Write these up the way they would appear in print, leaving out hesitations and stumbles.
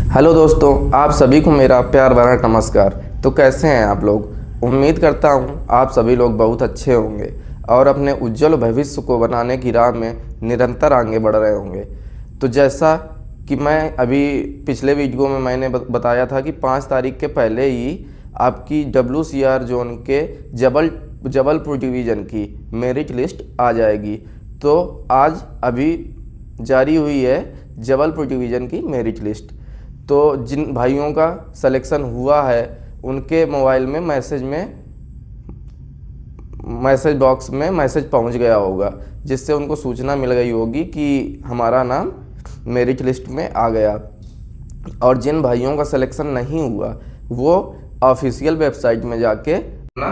Hello दोस्तों, आप सभी को मेरा प्यार भरा नमस्कार। तो कैसे हैं आप लोग। उम्मीद करता हूं आप सभी लोग बहुत अच्छे होंगे और अपने उज्जवल भविष्य को बनाने की राह में निरंतर आगे बढ़ रहे होंगे। तो जैसा कि मैं अभी पिछले वीडियो में मैंने बताया था कि 5 तारीख के पहले ही आपकी WCR जोन के जबलपुर डिवीज़न की मेरिट लिस्ट आ जाएगी। तो आज अभी जारी हुई है जबलपुर डिवीज़न की मेरिट लिस्ट। तो जिन भाइयों का सिलेक्शन हुआ है उनके मोबाइल में मैसेज बॉक्स में मैसेज पहुंच गया होगा, जिससे उनको सूचना मिल गई होगी कि हमारा नाम मेरिट लिस्ट में आ गया। और जिन भाइयों का सिलेक्शन नहीं हुआ वो ऑफिशियल वेबसाइट में जाके अपना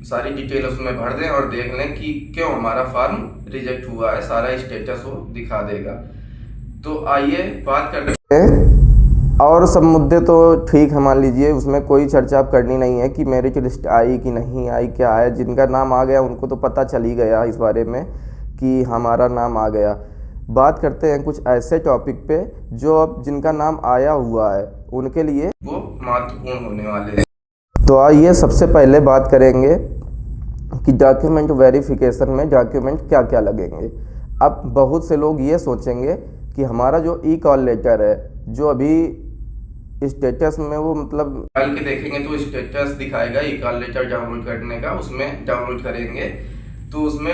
सारी डिटेल उसमें भर दें और देख लें कि क्यों हमारा फॉर्म रिजेक्ट हुआ है। सारा स्टेटस वो दिखा देगा। तो आइए बात करते हैं। और सब मुद्दे तो ठीक है, मान लीजिए उसमें कोई चर्चा आप करनी नहीं है कि मेरिट लिस्ट आई कि नहीं आई, क्या है। जिनका नाम आ गया उनको तो पता चल ही गया इस बारे में कि हमारा नाम आ गया। बात करते हैं कुछ ऐसे टॉपिक पे जो अब जिनका नाम आया हुआ है उनके लिए वो महत्वपूर्ण होने वाले हैं। तो आइए सबसे पहले बात करेंगे कि डॉक्यूमेंट वेरिफिकेशन में डॉक्यूमेंट क्या क्या लगेंगे। अब बहुत से लोग ये सोचेंगे कि हमारा जो कॉल लेटर है, जो अभी स्टेटस में वो मतलब डाल के देखेंगे तो स्टेटस दिखाएगा कॉल लेटर डाउनलोड करने का, उसमें डाउनलोड करेंगे तो उसमें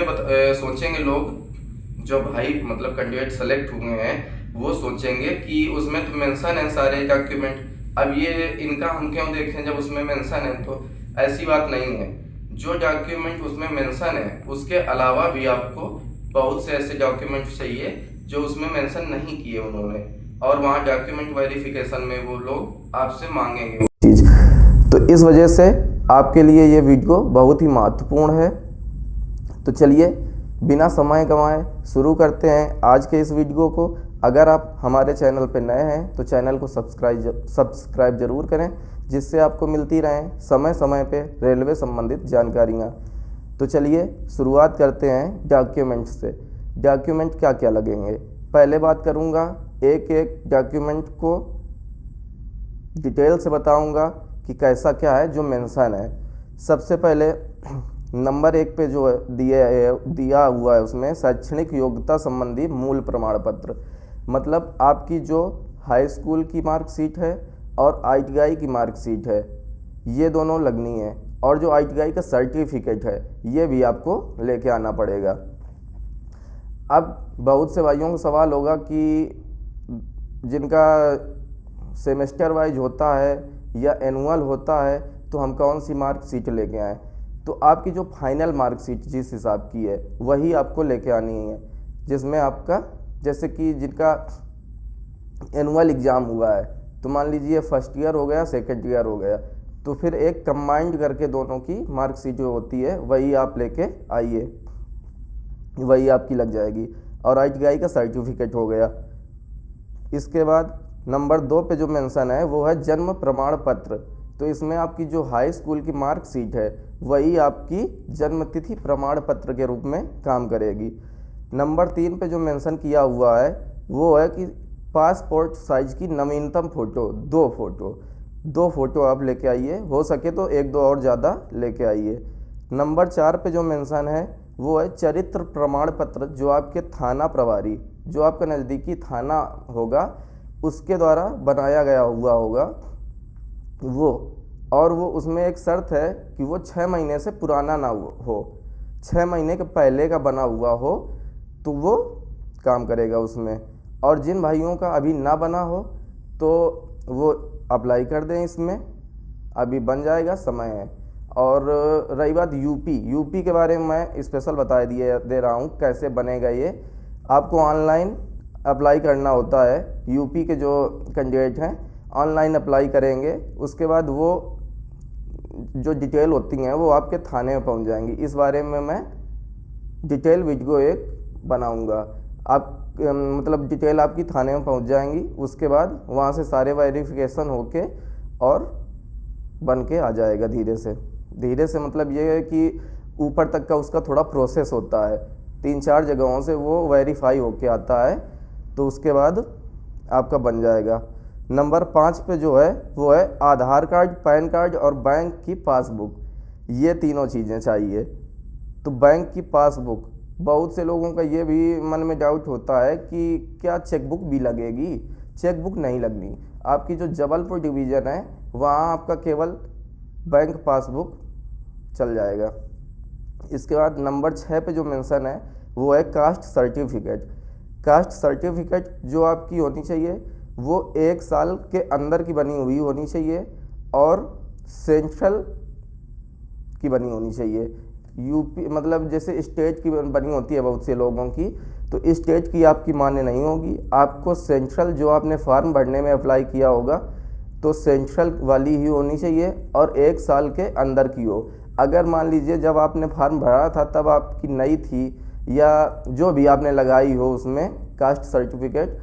सोचेंगे लोग जो भाई मतलब कैंडिडेट सेलेक्ट हुए हैं वो सोचेंगे कि उसमें तो मेंशन है सारे डॉक्यूमेंट। अब ये इनका हम क्यों देखें जब उसमें मेंशन है। तो ऐसी बात नहीं है। जो डॉक्यूमेंट उसमें मेंशन है उसके अलावा भी आपको बहुत से ऐसे डॉक्यूमेंट चाहिए जो उसमें मेंशन नहीं किए उन्होंने, और वहाँ डॉक्यूमेंट वेरिफिकेशन में वो लोग आपसे मांगेंगे वो चीज़। तो इस वजह से आपके लिए ये वीडियो बहुत ही महत्वपूर्ण है। तो चलिए बिना समय गंवाए शुरू करते हैं आज के इस वीडियो को। अगर आप हमारे चैनल पर नए हैं तो चैनल को सब्सक्राइब जरूर करें, जिससे आपको मिलती रहें समय समय पे रेलवे संबंधित जानकारियाँ। तो चलिए शुरुआत करते हैं डॉक्यूमेंट से। डॉक्यूमेंट क्या क्या लगेंगे पहले बात करूँगा। एक एक डॉक्यूमेंट को डिटेल से बताऊंगा कि कैसा क्या है जो मेंशन है। सबसे पहले नंबर 1 पे जो दिया हुआ है उसमें शैक्षणिक योग्यता संबंधी मूल प्रमाण पत्र, मतलब आपकी जो हाई स्कूल की मार्कशीट है और ITI की मार्कशीट है, ये दोनों लगनी है। और जो ITI का सर्टिफिकेट है ये भी आपको लेके आना पड़ेगा। अब बहुत से भाइयों को सवाल होगा कि जिनका सेमेस्टर वाइज होता है या एनुअल होता है तो हम कौन सी मार्कशीट लेके आएँ। तो आपकी जो फाइनल मार्कशीट जिस हिसाब की है वही आपको लेके आनी है, जिसमें आपका जैसे कि जिनका एनुअल एग्ज़ाम हुआ है तो मान लीजिए फर्स्ट ईयर हो गया सेकेंड ईयर हो गया, तो फिर एक कंबाइंड करके दोनों की मार्कशीट जो होती है वही आप लेके आइए, वही आपकी लग जाएगी। और ITI का सर्टिफिकेट हो गया। इसके बाद नंबर 2 पे जो मेंशन है वो है जन्म प्रमाण पत्र। तो इसमें आपकी जो हाई स्कूल की मार्कशीट है वही आपकी जन्म तिथि प्रमाण पत्र के रूप में काम करेगी। नंबर 3 पे जो मेंशन किया हुआ है वो है कि पासपोर्ट साइज की नवीनतम फ़ोटो, 2 फ़ोटो आप लेके आइए, हो सके तो 1-2 और ज़्यादा लेके आइए। नंबर 4 पे जो मेंशन है वो है चरित्र प्रमाण पत्र, जो आपके थाना प्रभारी, जो आपका नज़दीकी थाना होगा उसके द्वारा बनाया गया हुआ होगा वो। और वो उसमें एक शर्त है कि वो 6 महीने से पुराना ना हो, 6 महीने के पहले का बना हुआ हो तो वो काम करेगा उसमें। और जिन भाइयों का अभी ना बना हो तो वो अप्लाई कर दें, इसमें अभी बन जाएगा, समय है। और रही बात यूपी के बारे में मैं स्पेशल दे रहा हूँ कैसे बनेगा ये। आपको ऑनलाइन अप्लाई करना होता है। यूपी के जो कैंडिडेट हैं ऑनलाइन अप्लाई करेंगे, उसके बाद वो जो डिटेल होती हैं वो आपके थाने में पहुंच जाएंगी। इस बारे में मैं डिटेल वीडियो एक बनाऊंगा। आप मतलब डिटेल आपकी थाने में पहुंच जाएंगी, उसके बाद वहाँ से सारे वेरिफिकेशन होके और बन के आ जाएगा धीरे से। मतलब ये है कि ऊपर तक का उसका थोड़ा प्रोसेस होता है, 3-4 जगहों से वो वेरीफाई होके आता है, तो उसके बाद आपका बन जाएगा। नंबर 5 पे जो है वो है आधार कार्ड, पैन कार्ड और बैंक की पासबुक। ये तीनों चीज़ें चाहिए। तो बैंक की पासबुक, बहुत से लोगों का ये भी मन में डाउट होता है कि क्या चेकबुक भी लगेगी। चेकबुक नहीं लगनी। आपकी जो जबलपुर डिवीज़न है वहाँ आपका केवल बैंक पासबुक चल जाएगा। इसके बाद नंबर 6 पे जो मेंशन है वो है कास्ट सर्टिफिकेट। कास्ट सर्टिफिकेट जो आपकी होनी चाहिए वो 1 साल के अंदर की बनी हुई होनी चाहिए और सेंट्रल की बनी होनी चाहिए। यूपी मतलब जैसे स्टेट की बनी होती है बहुत से लोगों की, तो स्टेट की आपकी मान्य नहीं होगी। आपको सेंट्रल, जो आपने फॉर्म भरने में अप्लाई किया होगा तो सेंट्रल वाली ही होनी चाहिए और 1 साल के अंदर की हो। अगर मान लीजिए जब आपने फॉर्म भरा था तब आपकी नई थी या जो भी आपने लगाई हो उसमें कास्ट सर्टिफिकेट,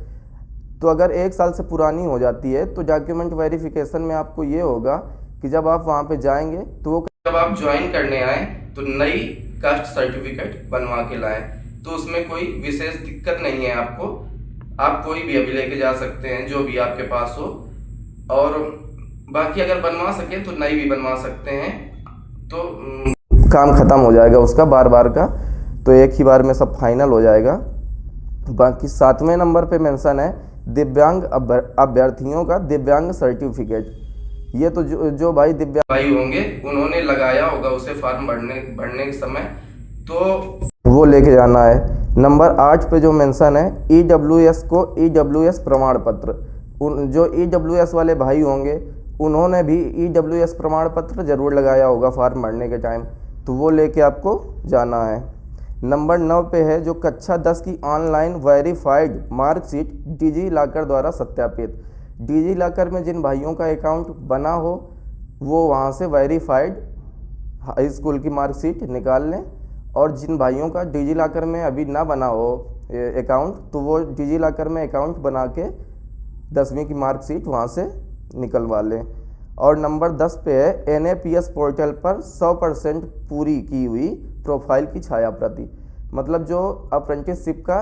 तो अगर 1 साल से पुरानी हो जाती है तो डॉक्यूमेंट वेरिफिकेशन में आपको ये होगा कि जब आप वहाँ पे जाएंगे तो वो जब आप ज्वाइन करने आए तो नई कास्ट सर्टिफिकेट बनवा के लाएं। तो उसमें कोई विशेष दिक्कत नहीं है आपको। आप कोई भी अभी लेके जा सकते हैं जो भी आपके पास हो, और बाकी अगर बनवा सके तो नई भी बनवा सकते हैं। तो काम ख़त्म हो जाएगा उसका बार बार का, तो एक ही बार में सब फाइनल हो जाएगा। बाकी 7वें नंबर पे मेंशन है दिव्यांग अभ्यर्थियों का दिव्यांग सर्टिफिकेट। ये तो जो भाई दिव्यांग भाई होंगे उन्होंने लगाया होगा उसे फॉर्म भरने के समय, तो वो लेके जाना है। नंबर 8 पे जो मेंशन है EWS को EWS प्रमाण पत्र। उन जो EWS वाले भाई होंगे उन्होंने भी EWS प्रमाण पत्र ज़रूर लगाया होगा फॉर्म भरने के टाइम, तो वो लेके आपको जाना है। नंबर 9 पे है जो कक्षा 10 की online verified marksheet digi locker द्वारा सत्यापित। डिजी लॉकर में जिन भाइयों का अकाउंट बना हो वो वहाँ से वेरीफाइड हाई स्कूल की मार्कशीट निकाल लें, और जिन भाइयों का डिजी लॉकर में अभी ना बना हो अकाउंट तो वो डिजी लॉकर में अकाउंट बना के 10वीं की मार्कशीट वहाँ से निकलवा लें। और नंबर 10 पे है NAPS पोर्टल पर 100% पूरी की हुई प्रोफाइल की छाया प्रति। मतलब जो अप्रेंटिसशिप का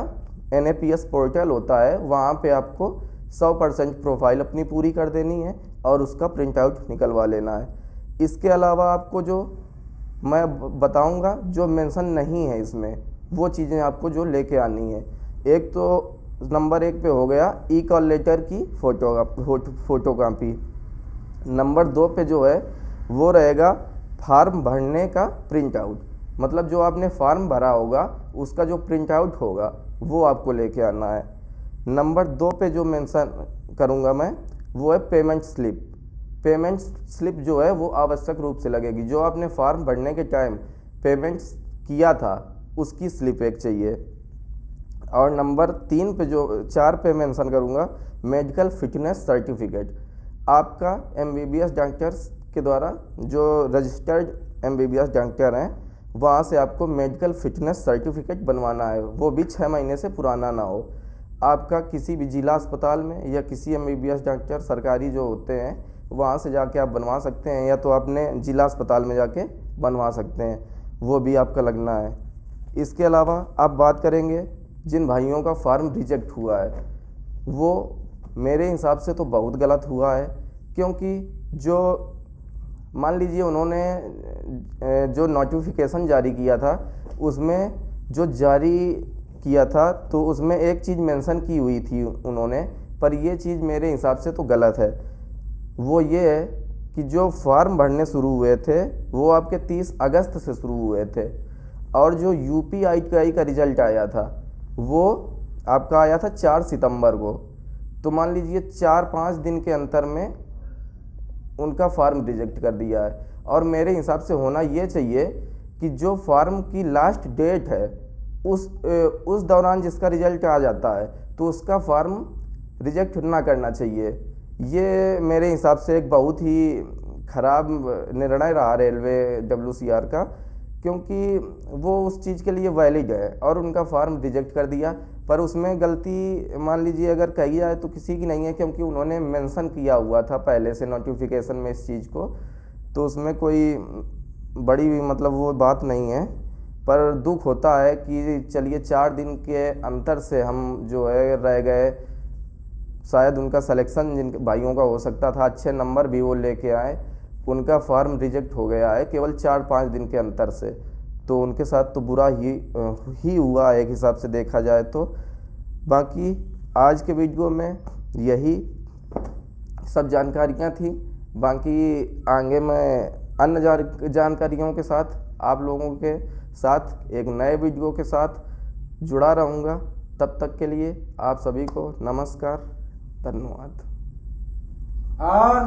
NAPS पोर्टल होता है वहाँ पे आपको 100% प्रोफाइल अपनी पूरी कर देनी है और उसका प्रिंट आउट निकलवा लेना है। इसके अलावा आपको जो मैं बताऊंगा जो मेंशन नहीं है इसमें, वो चीज़ें आपको जो लेके आनी है। एक तो नंबर 1 पे हो गया ई-कॉल लेटर की फ़ोटोकॉपी। नंबर 2 पे जो है वो रहेगा फार्म भरने का प्रिंट आउट। मतलब जो आपने फार्म भरा होगा उसका जो प्रिंट आउट होगा वो आपको लेके आना है। नंबर 2 पे जो मेंशन करूँगा मैं वो है पेमेंट स्लिप। पेमेंट स्लिप जो है वो आवश्यक रूप से लगेगी। जो आपने फॉर्म भरने के टाइम पेमेंट किया था उसकी स्लिप एक चाहिए। और नंबर 3 पे जो 4 पे मेंशन करूँगा मेडिकल फिटनेस सर्टिफिकेट। आपका MBBS डॉक्टर्स के द्वारा जो रजिस्टर्ड MBBS डॉक्टर हैं वहाँ से आपको मेडिकल फिटनेस सर्टिफिकेट बनवाना है, वो भी 6 महीने से पुराना ना हो। आपका किसी भी जिला अस्पताल में या किसी MBBS डॉक्टर सरकारी जो होते हैं वहाँ से जाके आप बनवा सकते हैं, या तो अपने जिला अस्पताल में जाके बनवा सकते हैं, वो भी आपका लगना है। इसके अलावा आप बात करेंगे जिन भाइयों का फॉर्म रिजेक्ट हुआ है, वो मेरे हिसाब से तो बहुत गलत हुआ है। क्योंकि जो मान लीजिए उन्होंने जो नोटिफिकेशन जारी किया था उसमें जो जारी किया था तो उसमें एक चीज़ मेंशन की हुई थी उन्होंने, पर ये चीज़ मेरे हिसाब से तो गलत है। वो ये है कि जो फॉर्म भरने शुरू हुए थे वो आपके 30 अगस्त से शुरू हुए थे, और जो UPITI का रिज़ल्ट आया था वो आपका आया था 4 सितंबर को। तो मान लीजिए 4-5 दिन के अंतर में उनका फॉर्म रिजेक्ट कर दिया है। और मेरे हिसाब से होना ये चाहिए कि जो फॉर्म की लास्ट डेट है उस दौरान जिसका रिजल्ट आ जाता है तो उसका फॉर्म रिजेक्ट ना करना चाहिए। ये मेरे हिसाब से एक बहुत ही ख़राब निर्णय रहा रेलवे WCR का, क्योंकि वो उस चीज़ के लिए वैलिड है और उनका फॉर्म रिजेक्ट कर दिया। पर उसमें गलती मान लीजिए अगर कही जाए तो किसी की नहीं है, क्योंकि उन्होंने मेंशन किया हुआ था पहले से नोटिफिकेशन में इस चीज़ को, तो उसमें कोई बड़ी मतलब वो बात नहीं है। पर दुख होता है कि चलिए 4 दिन के अंतर से हम जो है रह गए शायद उनका सिलेक्शन जिन भाइयों का हो सकता था, अच्छे नंबर भी वो लेके आए, उनका फॉर्म रिजेक्ट हो गया है केवल 4-5 दिन के अंतर से। तो उनके साथ तो बुरा ही हुआ एक हिसाब से देखा जाए तो। बाकी आज के वीडियो में यही सब जानकारियाँ थी। बाकी आगे मैं अन्य जानकारियों के साथ आप लोगों के साथ एक नए वीडियो के साथ जुड़ा रहूँगा। तब तक के लिए आप सभी को नमस्कार, धन्यवाद। और